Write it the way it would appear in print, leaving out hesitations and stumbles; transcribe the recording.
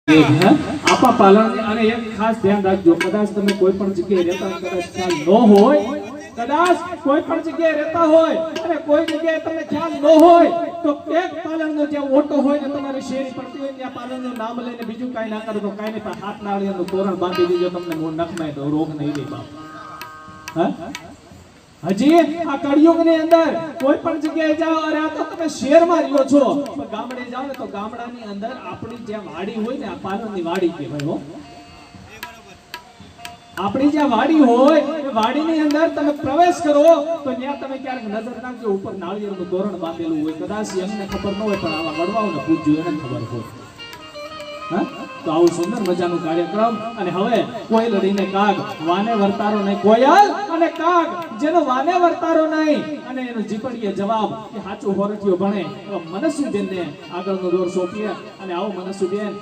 આપા પાલન અને એક ખાસ ધ્યાન રાખજો, કદાચ તમે કોઈ પણ જગ્યાએ રહેતા કદાચ ખ્યાલ ન હોય, કદાચ કોઈ પણ જગ્યાએ રહેતા હોય અને કોઈ જગ્યાએ તમને ખ્યાલ ન હોય તો એક પાલનનો જ્યાં ઓટો હોય ને તમારી શેરી પડતી હોય ત્યાં પાલનનું નામ લઈને બીજું કાંઈ ના કરો તો કાંઈ નહીં, પણ હાથ નાળિયેરનું તોરણ બાંધી દીજો, તમને નખમાં તો રોગ નહીં રહે બાપ. હજી આ કળિયુગની અંદર કોઈ પણ જગ્યાએ જાઓ, અરે આ તો તમે શહેરમાં રહ્યો છો, પણ ગામડે જાઓ ને તો ગામડાની અંદર આપણી જે વાડી હોય ને આ પાલનની વાડી કહેવાય હો. આપણી જે વાડી હોય એ વાડીની અંદર તમે પ્રવેશ કરો તો ત્યાં તમે ક્યારેક નજર નાખજો, ઉપર નાળિયેરનું તોરણ બાંધેલું હોય, કદાચ એમને ખબર ન હોય પણ આવા વડવાઓને પૂછજો, એને ખબર હોય. તો આવું સુંદર મજાનું કાર્યક્રમ. અને હવે કોયલ રહીને કાગ વાને વર્તારો નહીં, કોયલ અને કાગ જેનો વાને વર્તારો નહીં અને એનો જીપડીએ જવાબ કે સાચું હોરઠિયો ભણે, મનસુબેનને આગળનો દોર સોંપીએ. અને આવો મનસુબેન